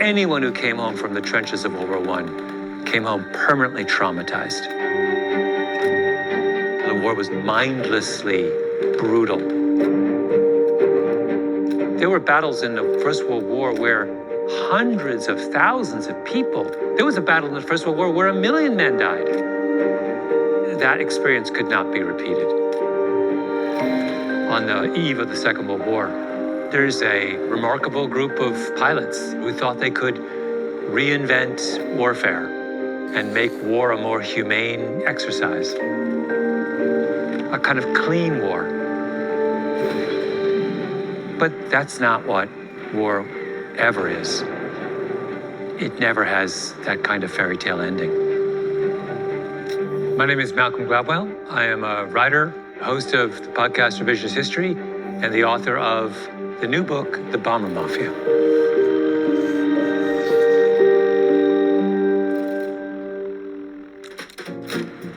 Anyone who came home from the trenches of World War I came home permanently traumatized. The war was mindlessly brutal. There were battles in the First World War where hundreds of thousands of people. There was a battle in the First World War where 1 million men died. That experience could not be repeated. On the eve of the Second World War, there's a remarkable group of pilots who thought they could reinvent warfare and make war a more humane exercise, a kind of clean war. But that's not what war ever is. It never has that kind of fairy tale ending. My name is Malcolm Gladwell. I am a writer, host of the podcast Revisionist History, and the author of the new book, The Bomber Mafia.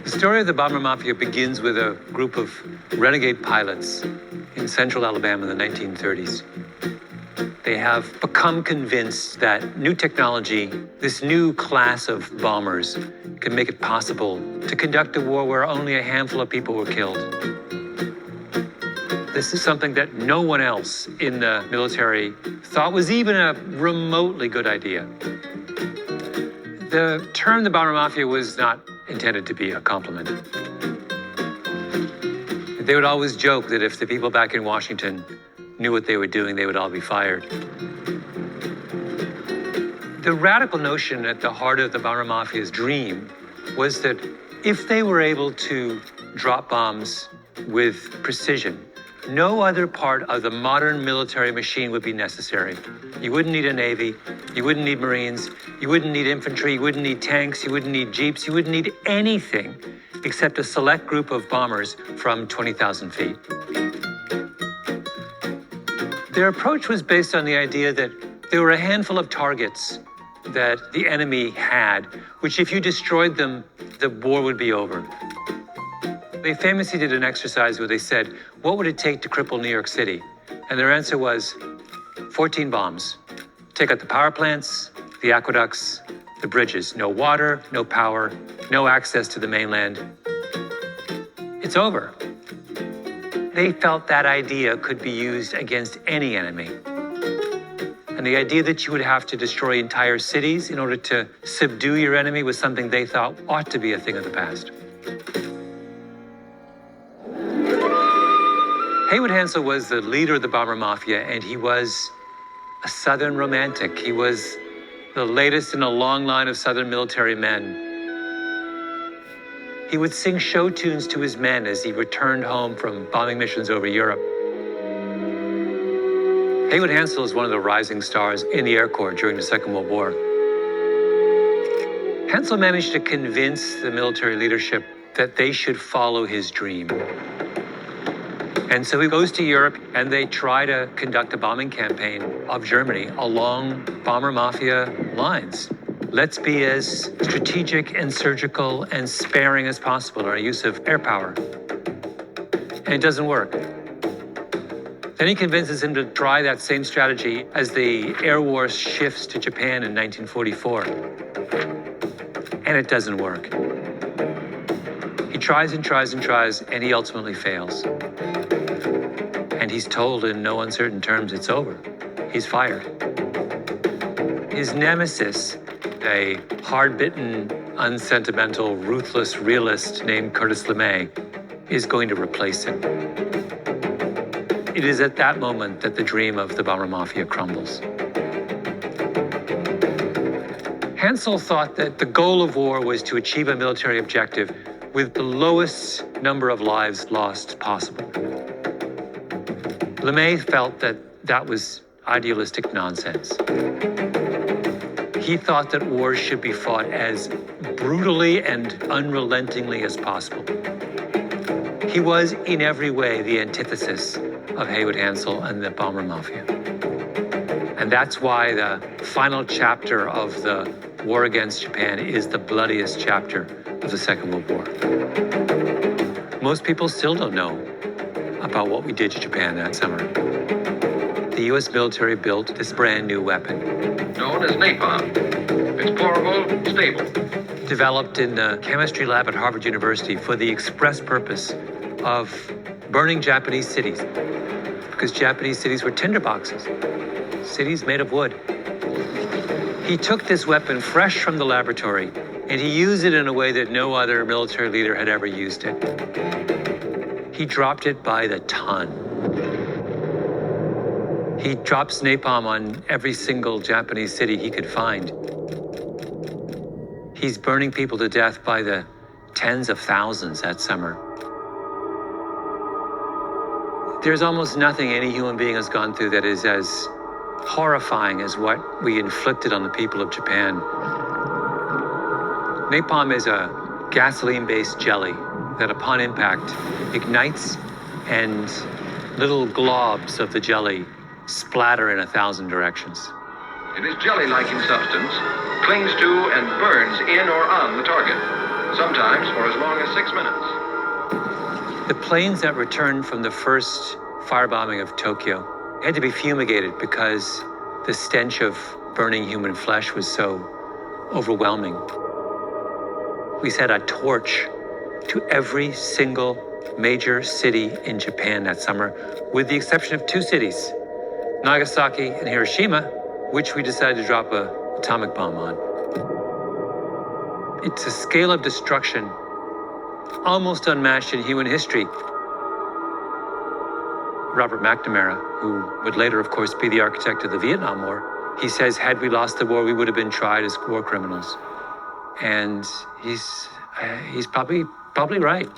The story of the Bomber Mafia begins with a group of renegade pilots in central Alabama in the 1930s. They have become convinced that new technology, this new class of bombers, can make it possible to conduct a war where only a handful of people were killed. This is something that no one else in the military thought was even a remotely good idea. The term the Bomber Mafia was not intended to be a compliment. They would always joke that if the people back in Washington knew what they were doing, they would all be fired. The radical notion at the heart of the Bomber Mafia's dream was that if they were able to drop bombs with precision, no other part of the modern military machine would be necessary. You wouldn't need a Navy, you wouldn't need Marines, you wouldn't need infantry, you wouldn't need tanks, you wouldn't need jeeps, you wouldn't need anything except a select group of bombers from 20,000 feet. Their approach was based on the idea that there were a handful of targets that the enemy had, which if you destroyed them, the war would be over. They famously did an exercise where they said, what would it take to cripple New York City? And their answer was 14 bombs. Take out the power plants, the aqueducts, the bridges. No water, no power, no access to the mainland. It's over. They felt that idea could be used against any enemy. And the idea that you would have to destroy entire cities in order to subdue your enemy was something they thought ought to be a thing of the past. Haywood Hansel was the leader of the Bomber Mafia, and he was a Southern romantic. He was the latest in a long line of Southern military men. He would sing show tunes to his men as he returned home from bombing missions over Europe. Haywood Hansel is one of the rising stars in the Air Corps during the Second World War. Hansel managed to convince the military leadership that they should follow his dream. And so he goes to Europe and they try to conduct a bombing campaign of Germany along Bomber Mafia lines. Let's be as strategic and surgical and sparing as possible in our use of air power. And it doesn't work. Then he convinces him to try that same strategy as the air war shifts to Japan in 1944. And it doesn't work. He tries and tries and tries, and he ultimately fails. And he's told in no uncertain terms it's over. He's fired. His nemesis, a hard-bitten, unsentimental, ruthless realist named Curtis LeMay, is going to replace him. It is at that moment that the dream of the Bomber Mafia crumbles. Hansel thought that the goal of war was to achieve a military objective with the lowest number of lives lost possible. LeMay felt that that was idealistic nonsense. He thought that wars should be fought as brutally and unrelentingly as possible. He was in every way the antithesis of Haywood Hansel and the Bomber Mafia. And that's why the final chapter of the war against Japan is the bloodiest chapter of the Second World War. Most people still don't know about what we did to Japan that summer. the U.S. military built this brand new weapon. Known as napalm. It's pourable, stable. Developed in the chemistry lab at Harvard University for the express purpose of burning Japanese cities. Because Japanese cities were tinderboxes, cities made of wood. He took this weapon fresh from the laboratory and he used it in a way that no other military leader had ever used it. He dropped it by the ton. He drops napalm on every single Japanese city he could find. He's burning people to death by the tens of thousands that summer. There's almost nothing any human being has gone through that is as horrifying as what we inflicted on the people of Japan. Napalm is a gasoline-based jelly that upon impact ignites and little globs of the jelly splatter in 1,000 directions. It is jelly-like in substance, clings to and burns in or on the target, sometimes for as long as 6 minutes. The planes that returned from the first firebombing of Tokyo had to be fumigated because the stench of burning human flesh was so overwhelming. We set a torch to every single major city in Japan that summer, with the exception of 2 cities, Nagasaki and Hiroshima, which we decided to drop an atomic bomb on. It's a scale of destruction almost unmatched in human history. Robert McNamara, who would later, of course, be the architect of the Vietnam War, he says, had we lost the war, we would have been tried as war criminals. And he's probably right.